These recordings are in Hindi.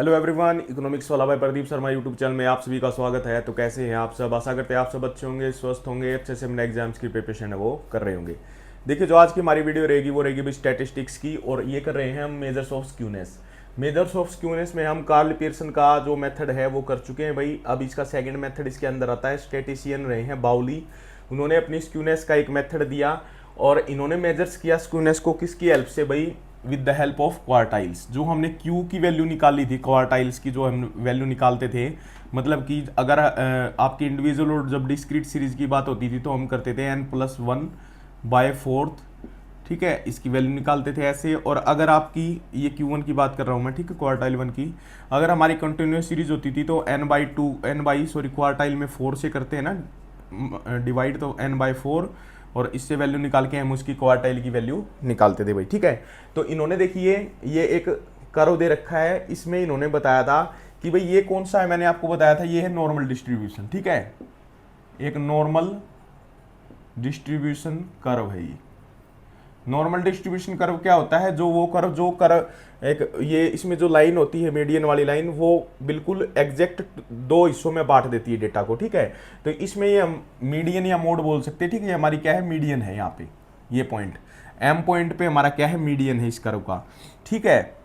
हेलो एवरीवन, इकोनॉमिक्स वाला भाई प्रदीप शर्मा यूट्यूब चैनल में आप सभी का स्वागत है। तो कैसे हैं आप सब? आशा करते हैं आप सब अच्छे होंगे, स्वस्थ होंगे, अच्छे से अपने एग्जाम्स की प्रिपरेशन है वो कर रहे होंगे। देखिए, जो आज की हमारी वीडियो रहेगी वो रहेगी भी स्टैटिस्टिक्स की, और ये कर रहे हैं हम measures of skewness. Measures of skewness में हम कार्ल पियर्सन का जो मेथड है वो कर चुके हैं भाई। अब इसका सेकंड मेथड इसके अंदर आता है। स्टैटिशियन रहे हैं बाउली, उन्होंने अपनी स्क्यूनेस का एक मेथड दिया और इन्होंने मेजर्स किया स्क्यूनेस को किसकी हेल्प से भाई? With the help of quartiles. जो हमने क्यू की वैल्यू निकाली थी, क्वार्टाइल्स की जो हम वैल्यू निकालते थे, मतलब कि अगर आपकी इंडिविजुअल और जब डिस्क्रीट सीरीज की बात होती थी तो हम करते थे n+1/4, ठीक है, इसकी वैल्यू निकालते थे ऐसे। और अगर आपकी ये Q1 की बात कर रहा हूँ मैं, ठीक है, क्वार्टाइल 1 की, अगर हमारी कंटिन्यूस सीरीज होती थी तो क्वार्टाइल में 4 से करते हैं ना डिवाइड, तो n/4, और इससे वैल्यू निकाल के हम उसकी क्वार्टाइल की वैल्यू निकालते थे भाई, ठीक है। तो इन्होंने देखिए ये एक कर्व दे रखा है, इसमें इन्होंने बताया था कि भाई ये कौन सा है। मैंने आपको बताया था ये है नॉर्मल डिस्ट्रीब्यूशन, ठीक है, एक नॉर्मल डिस्ट्रीब्यूशन कर्व है ये। नॉर्मल डिस्ट्रीब्यूशन कर्व क्या होता है? जो कर्व एक ये इसमें जो लाइन होती है मीडियन वाली लाइन, वो बिल्कुल एग्जैक्ट दो हिस्सों में बांट देती है डेटा को, ठीक है। तो इसमें ये हम मीडियन या मोड बोल सकते हैं, ठीक है। ये हमारी क्या है? मीडियन है। यहाँ पे ये पॉइंट एम पॉइंट पे हमारा क्या है? मीडियन है इस कर्व का, ठीक है।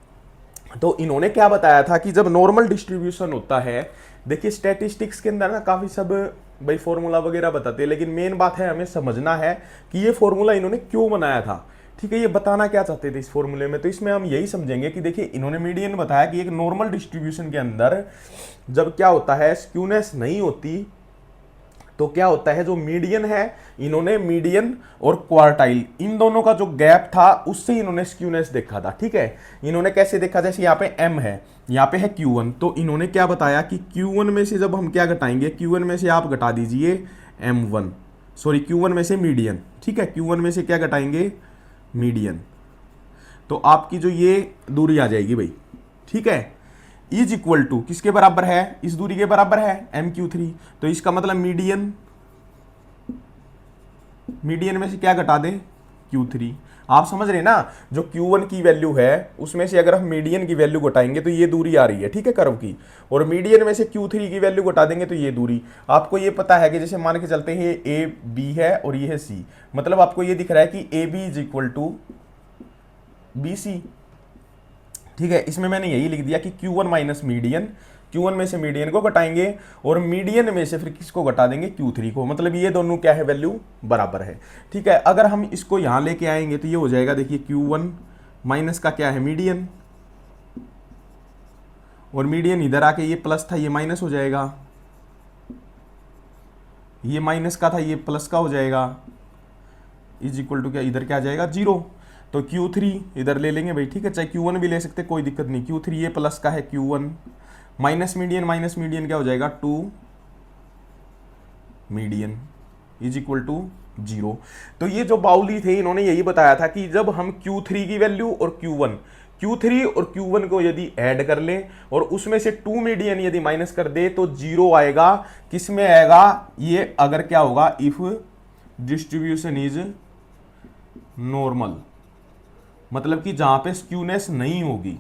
तो इन्होंने क्या बताया था कि जब नॉर्मल डिस्ट्रीब्यूशन होता है, देखिए स्टैटिस्टिक्स के अंदर ना काफी सब भाई फॉर्मूला वगैरह बताते हैं, लेकिन मेन बात है हमें समझना है कि ये फॉर्मूला इन्होंने क्यों बनाया था, ठीक है। ये बताना क्या चाहते थे इस फॉर्मूले में, तो इसमें हम यही समझेंगे कि देखिए इन्होंने मीडियन बताया कि एक नॉर्मल डिस्ट्रीब्यूशन के अंदर जब क्या होता है, स्क्यूनेस नहीं होती, तो क्या होता है, जो मीडियन है, इन्होंने मीडियन और क्वार्टाइल इन दोनों का जो गैप था उससे इन्होंने स्क्यूनेस देखा था, ठीक है। इन्होंने कैसे देखा? जैसे यहाँ पे m है, यहाँ पे है Q1, तो इन्होंने क्या बताया कि Q1 में से जब हम क्या घटाएंगे, Q1 में से आप घटा दीजिए m1, सॉरी Q1 में से मीडियन, ठीक है, Q1 में से क्या घटाएंगे? मीडियन। तो आपकी जो ये दूरी आ जाएगी भाई, ठीक है, इज इक्वल टू किसके बराबर है? इस दूरी के बराबर है MQ3। तो इसका मतलब मीडियन में से क्या घटा दें? Q3। आप समझ रहे ना? जो Q1 की वैल्यू है उसमें से अगर हम मीडियन की वैल्यू घटाएंगे तो ये दूरी आ रही है, ठीक है, कर्व की, और मीडियन में से Q3 की वैल्यू घटा देंगे तो ये दूरी। आपको ये पता है कि जैसे मान के चलते हैं ये AB है और ये है C, मतलब आपको ये दिख रहा है कि AB is equal to BC, ठीक है। इसमें मैंने यही लिख दिया कि Q1 माइनस मीडियन, Q1 में से मीडियन को घटाएंगे और मीडियन में से फिर किसको घटा देंगे? Q3 को, मतलब ये दोनों क्या है? वैल्यू बराबर है, ठीक है। अगर हम इसको यहां लेके आएंगे तो ये हो जाएगा, देखिए Q1 माइनस का क्या है? मीडियन, और मीडियन इधर आके ये प्लस था, ये माइनस हो जाएगा, ये माइनस का था, ये प्लस का हो जाएगा, इज इक्वल टू क्या? इधर क्या आ जाएगा? 0। तो Q3 इधर ले लेंगे भाई, ठीक है, चाहे Q1 भी ले सकते, कोई दिक्कत नहीं। Q3 ये प्लस का है, Q1 माइनस मीडियन क्या हो जाएगा? 2 मीडियन इज इक्वल टू 0। तो ये जो बाउली थे इन्होंने यही बताया था कि जब हम Q3 की वैल्यू और Q3 और Q1 को यदि ऐड कर लें और उसमें से 2 मीडियन यदि माइनस कर दे तो 0 आएगा। किस में आएगा ये? अगर क्या होगा? इफ डिस्ट्रीब्यूशन इज नॉर्मल, मतलब कि जहां पे स्क्यूनेस नहीं होगी,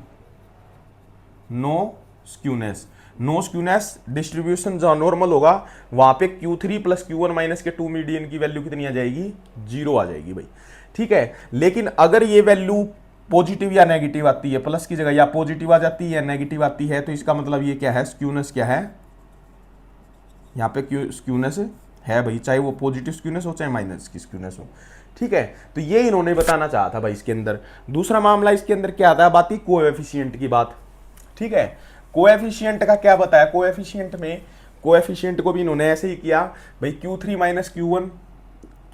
नो स्क्यूनेस डिस्ट्रीब्यूशन जहां नॉर्मल होगा वहां पे Q3 प्लस Q1 माइनस के 2 मीडियन की वैल्यू कितनी आ जाएगी? 0 आ जाएगी भाई, ठीक है। लेकिन अगर ये वैल्यू पॉजिटिव या नेगेटिव आती है, प्लस की जगह या पॉजिटिव आ जाती है या नेगेटिव आती है, तो इसका मतलब ये क्या है? स्क्यूनेस क्या है? यहाँ पे स्क्यूनेस है भाई, चाहे वो पॉजिटिव स्क्यूनेस हो चाहे माइनस की स्क्यूनेस हो, ठीक है। तो ये इन्होंने बताना चाहा था भाई इसके अंदर। दूसरा मामला इसके अंदर क्या आता है? बात ही कोएफिशिएंट की बात, ठीक है। कोएफिशिएंट का क्या बताया? कोएफिशिएंट को भी इन्होंने ऐसे ही किया भाई, Q3 माइनस Q1,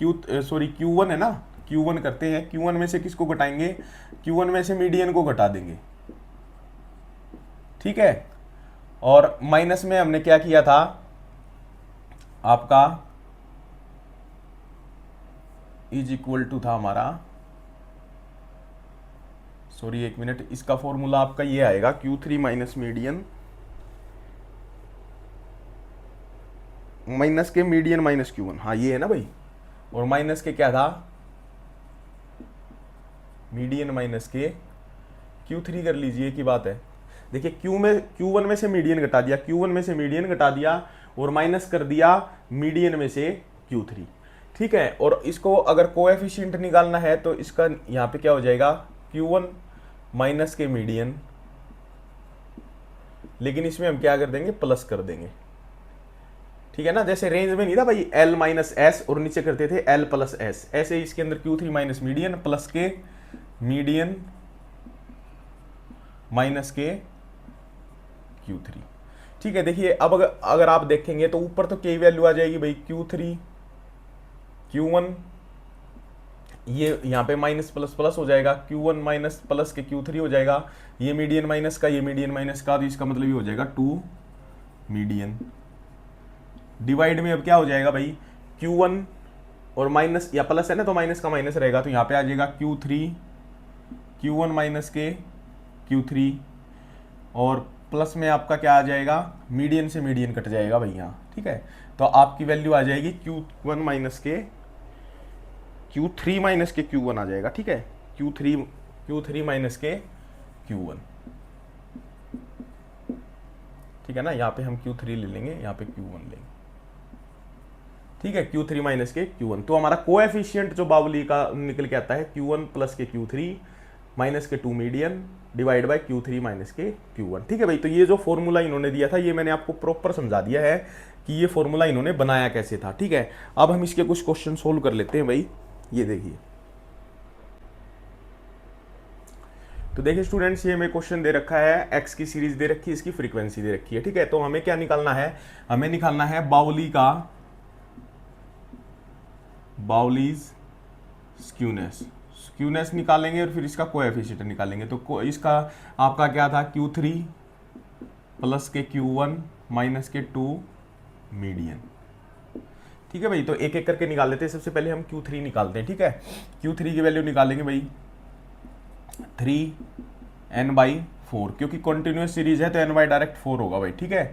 Q1 है ना, Q1 करते हैं, Q1 में से किसको घटाएंगे? Q1 में से मीडियन को घटा देंगे, ठीक है। और माइनस में हमने क्या किया था आपका? इज इक्वल टू था हमारा, सॉरी एक मिनट, इसका फॉर्मूला आपका ये आएगा Q3 माइनस मीडियन, माइनस के मीडियन माइनस Q1, हाँ ये है ना भाई, और माइनस के क्या था? मीडियन माइनस के Q3 कर लीजिए की बात है। देखिए Q1 में से मीडियन घटा दिया, Q1 में से मीडियन घटा दिया और माइनस कर दिया मीडियन में से Q3, ठीक है। और इसको अगर कोएफिशिएंट निकालना है तो इसका यहाँ पे क्या हो जाएगा, Q1 माइनस के मीडियन, लेकिन इसमें हम क्या कर देंगे, प्लस कर देंगे, ठीक है ना। जैसे रेंज में नहीं था भाई L माइनस एस और नीचे करते थे L प्लस एस, ऐसे ही इसके अंदर Q3 माइनस मीडियन प्लस के मीडियन माइनस के Q3, ठीक है। देखिए अब अगर आप देखेंगे तो ऊपर तो क्या वैल्यू आ जाएगी भाई, Q3 Q1, ये यहाँ पे माइनस प्लस प्लस हो जाएगा, Q1 माइनस प्लस के Q3 हो जाएगा, ये मीडियन माइनस का, ये मीडियन माइनस का, तो इसका मतलब ये हो जाएगा 2 मीडियन। डिवाइड में अब क्या हो जाएगा भाई, Q1 और माइनस या प्लस है ना तो माइनस का माइनस रहेगा, तो यहाँ पे आ जाएगा Q1 माइनस के Q3, और प्लस में आपका क्या आ जाएगा, मीडियन से मीडियन कट जाएगा भाई यहाँ, ठीक है। तो आपकी वैल्यू आ जाएगी Q1 माइनस के Q3 माइनस के Q1 आ जाएगा, ठीक है। Q3 माइनस के Q1, ठीक है ना। यहाँ पे हम Q3 ले लेंगे, यहाँ पे Q1 लेंगे, ठीक है। Q3 माइनस के Q1, तो हमारा कोएफिशिएंट जो बावली का निकल के आता है Q1 प्लस के Q3 माइनस के 2 median divide by Q3 minus के Q1, ठीक है भाई। तो ये जो फॉर्मूला इन्होंने दिया था ये मैंने आपको प्रॉपर समझा दिया है कि ये फॉर्मूला इन्होंने बनाया कैसे था, ठीक है। अब हम इसके कुछ क्वेश्चन सोल्व कर लेते हैं भाई। ये देखिए, तो देखिए स्टूडेंट्स, ये हमें क्वेश्चन दे रखा है, एक्स की सीरीज दे रखी है, इसकी फ्रीक्वेंसी दे रखी है, ठीक है। तो हमें क्या निकालना है, हमें निकालना है बाउलीज स्क्यूनेस निकालेंगे और फिर इसका कोएफिशिएंट निकालेंगे। तो इसका आपका क्या था, Q3 प्लस के Q1 माइनस के 2 मीडियन, ठीक है भाई। तो एक एक करके निकाल लेते हैं। सबसे पहले हम Q3 निकालते हैं, ठीक है। Q3 की वैल्यू निकालेंगे भाई 3n/4, क्योंकि कंटिन्यूस सीरीज है तो n बाई डायरेक्ट 4 होगा भाई, ठीक है।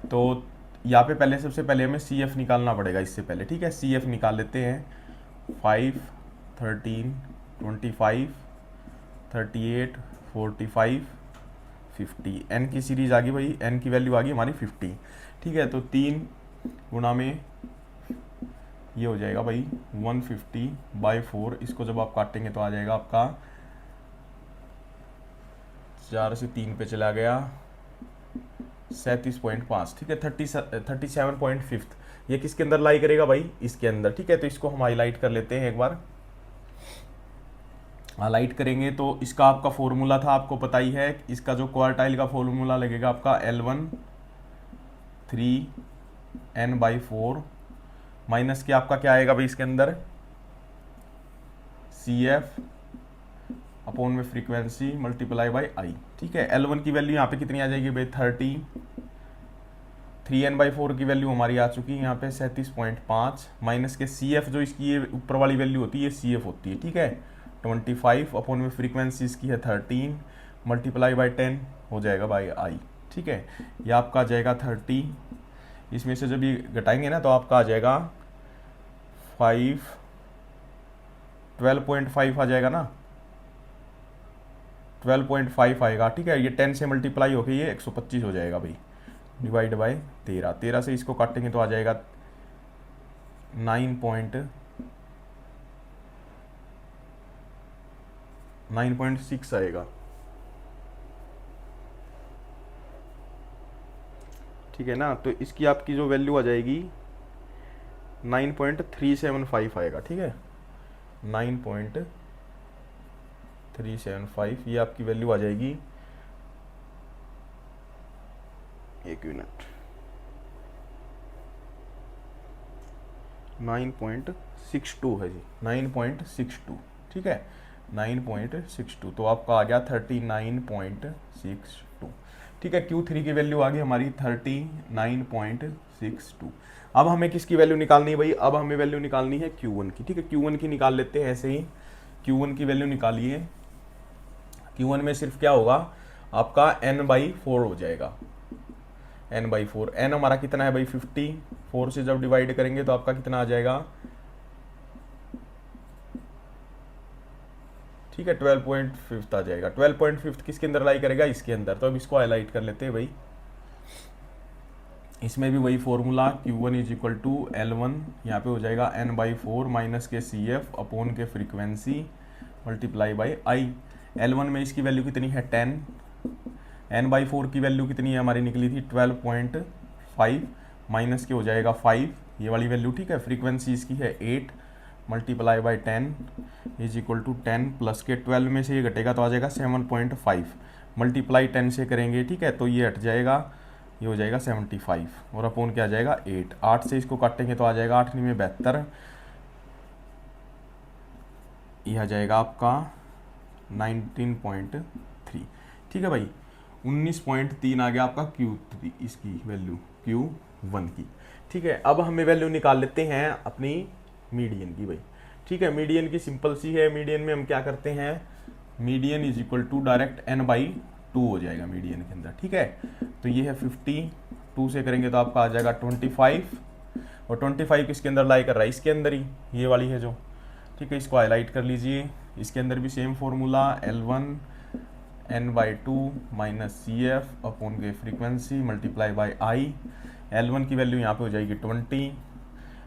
तो यहाँ पे सबसे पहले हमें CF निकालना पड़ेगा इससे पहले, ठीक है। CF निकाल लेते हैं, 5 13 25 38 45 50, n की सीरीज आ गई भाई, n की वैल्यू आ गई हमारी 50, ठीक है। तो 3 गुणा में ये हो जाएगा भाई 150/4, इसको जब आप काटेंगे तो आ जाएगा आपका 4 से 3 पे चला गया 37.5, ठीक है। 37.5 ये किसके अंदर लाई करेगा भाई, इसके अंदर, ठीक है। तो इसको हम हाईलाइट कर लेते हैं, एक बार हाईलाइट करेंगे तो इसका आपका फॉर्मूला था, आपको पता ही है। इसका जो क्वार्टाइल का फॉर्मूला लगेगा आपका L1 3n/4 माइनस के आपका क्या आएगा भाई इसके अंदर, CF अपॉन में फ्रीक्वेंसी मल्टीप्लाई बाई आई, ठीक है। L1 की वैल्यू यहाँ पे कितनी आ जाएगी भाई 30, 3n/4 की वैल्यू हमारी आ चुकी है यहाँ पे 37.5, माइनस के CF जो इसकी ये ऊपर वाली वैल्यू होती है CF होती है, ठीक है 25, अपॉन में फ्रीक्वेंसी इसकी है 13 मल्टीप्लाई बाई 10 हो जाएगा बाई आई, ठीक है। ये आपका आ जाएगा 30, इसमें से जब ये घटाएंगे ना तो आपका आ जाएगा 12.5 आ जाएगा ना, 12.5 आएगा, ठीक है। ये 10 से मल्टीप्लाई होकर ये 125 हो जाएगा भाई, डिवाइड बाय 13 से इसको काटेंगे तो आ जाएगा 9.6 आएगा, ठीक है ना। तो इसकी आपकी जो वैल्यू आ जाएगी 9.375 आएगा, ठीक है 9.375 ये आपकी वैल्यू आ जाएगी। एक मिनट, 9.62 है जी, 9.62, ठीक है 9.62, तो आपका आ गया 39.62, ठीक है। Q3 की वैल्यू आ गई हमारी 39.62। अब हमें किसकी वैल्यू निकालनी है भाई, अब हमें वैल्यू निकालनी है Q1 की, ठीक है। Q1 की निकाल लेते हैं ऐसे ही, Q1 की वैल्यू निकालिए। Q1 में सिर्फ क्या होगा आपका n/4 हो जाएगा, n/4, n हमारा कितना है भाई 50, 4 से जब डिवाइड करेंगे तो आपका कितना आ जाएगा ठीक है 12.5 आ जाएगा। 12.5 किसके अंदर लाई करेगा, इसके अंदर। तो अब इसको हाईलाइट कर लेते हैं भाई। इसमें भी वही formula Q1 is equal to L1, यहाँ पे हो जाएगा N/4 माइनस के CF अपॉन के frequency multiply by I। L1 में इसकी वैल्यू कितनी है 10, N/4 की वैल्यू कितनी है हमारी निकली थी 12.5 माइनस के हो जाएगा 5 ये वाली वैल्यू, ठीक है। फ्रीक्वेंसी इसकी है 8 multiply by 10 is equal to 10 plus के 12 में से ये घटेगा तो आ जाएगा 7.5 मल्टीप्लाई 10 से करेंगे, ठीक है। तो ये हट जाएगा, ये हो जाएगा 75 और अपॉन क्या आ जाएगा 8। 8 से इसको काटेंगे तो आ जाएगा 8 में 72, यह आ जाएगा आपका 19.3, ठीक है भाई। 19.3 आ गया आपका Q3 इसकी वैल्यू Q1 की, ठीक है। अब हमें वैल्यू निकाल लेते हैं अपनी मीडियन की भाई, ठीक है। मीडियन की सिंपल सी है। मीडियन में हम क्या करते हैं, median is equal to direct N/2 हो जाएगा मीडियन के अंदर, ठीक है। तो ये है 52 से करेंगे तो आपका आ जाएगा 25 और 25 किसके अंदर लाई कर रहा है, इसके अंदर ही, ये वाली है जो, ठीक है। इसको हाईलाइट कर लीजिए। इसके अंदर भी same formula L1 N/2 minus CF upon के frequency multiply by I। L1 की वैल्यू यहाँ पे हो जाएगी 20,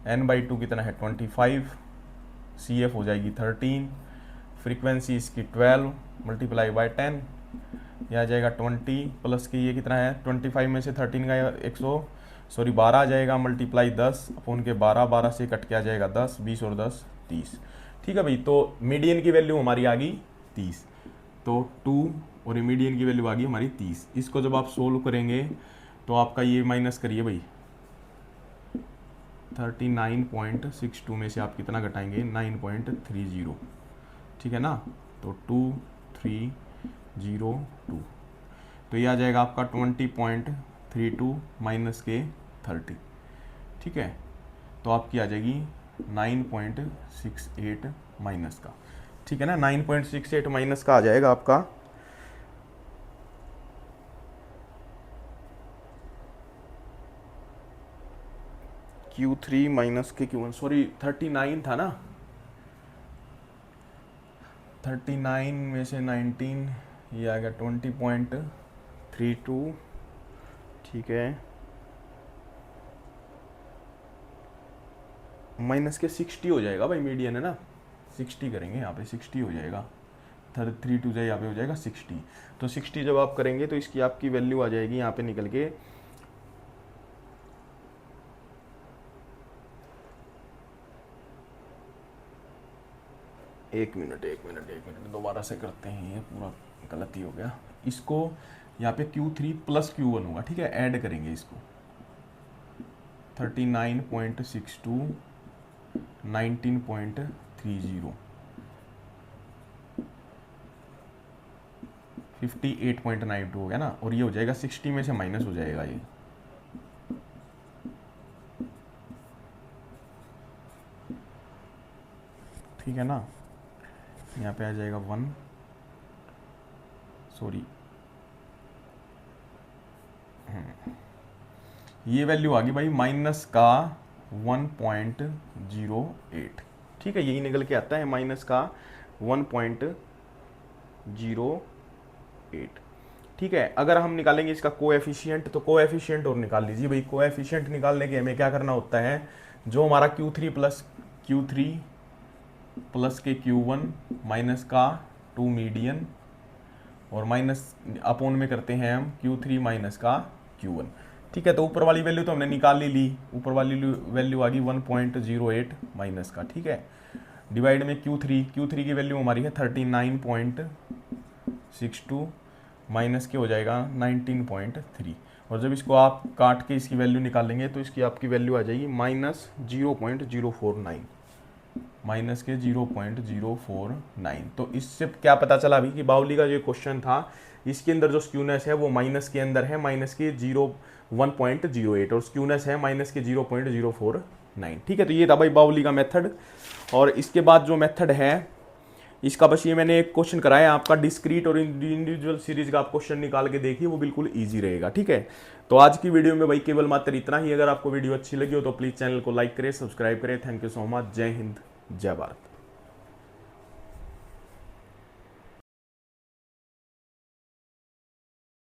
N/2 कितना है 25, CF हो जाएगी 13, फ्रीक्वेंसी इसकी 12 मल्टीप्लाई बाई 10, यह आ जाएगा 20 प्लस के ये कितना है 25 में से 13 का 12 आ जाएगा मल्टीप्लाई 10 अपॉन के 12 से कट के आ जाएगा 10, 20 और 10 30, ठीक है भाई। तो मीडियन की वैल्यू हमारी आ गई 30, तो 2 और मीडियन की वैल्यू आ गई हमारी 30। इसको जब आप सोल्व करेंगे तो आपका ये माइनस करिए भाई 39.62 में से आप कितना घटाएंगे 9.30, ठीक है ना। तो 2302, तो ये आ जाएगा आपका 20.32 माइनस के 30, ठीक है। तो आपकी आ जाएगी 9.68 माइनस का, ठीक है ना। 9.68 माइनस का आ जाएगा आपका Q3 माइनस के Q1, सॉरी 39 था ना, 39 में से 19 ये आ गया 20.32, ठीक है। माइनस के 60 हो जाएगा भाई, मीडियन है ना, 60 करेंगे यहाँ पे, 60 हो जाएगा, 32 जाए यहाँ पे हो जाएगा 60। तो 60 जब आप करेंगे तो इसकी आपकी वैल्यू आ जाएगी यहाँ पे निकल के 1 मिनट दोबारा से करते हैं, ये पूरा गलती हो गया। इसको यहाँ पे Q3 प्लस Q1 होगा, ठीक है। ऐड करेंगे इसको 39.62 19.30 58.92 हो गया ना, और ये हो जाएगा 60 में से माइनस हो जाएगा ये, ठीक है ना। यहाँ पे आ जाएगा 1, सॉरी ये वैल्यू आ गई भाई माइनस का 1.08, ठीक है। यही निकल के आता है माइनस का 1.08, ठीक है। अगर हम निकालेंगे इसका कोएफिशिएंट तो कोएफिशिएंट और निकाल लीजिए भाई। कोएफिशिएंट निकालने के हमें क्या करना होता है, जो हमारा Q3 प्लस के Q1 माइनस का 2 मीडियन और माइनस अपॉन में करते हैं हम Q3 माइनस का Q1, ठीक है। तो ऊपर वाली वैल्यू तो हमने निकाल ली, ऊपर वाली वैल्यू आ गई 1.08 माइनस का, ठीक है। डिवाइड में Q3 की वैल्यू हमारी है 39.62 माइनस के हो जाएगा 19.3, और जब इसको आप काट के इसकी वैल्यू निकालेंगे तो इसकी आपकी वैल्यू आ जाएगी माइनस 0.049, माइनस के 0.049। तो इससे क्या पता चला अभी कि बाउली का जो क्वेश्चन था इसके अंदर जो स्क्यूनेस है वो माइनस के अंदर है, माइनस के 1.08 और स्क्यूनेस है माइनस के 0.049, ठीक है। तो ये था भाई बाउली का मेथड। और इसके बाद जो मेथड है इसका बस ये मैंने एक क्वेश्चन कराया आपका डिस्क्रीट और इंडिविजुअल सीरीज का, आप क्वेश्चन निकाल के देखिए, वो बिल्कुल ईजी रहेगा, ठीक है। तो आज की वीडियो में भाई केवल मात्र इतना ही। अगर आपको वीडियो अच्छी लगी हो तो प्लीज़ चैनल को लाइक करें, सब्सक्राइब करें। Thank you so much. जय हिंद, जय भारत।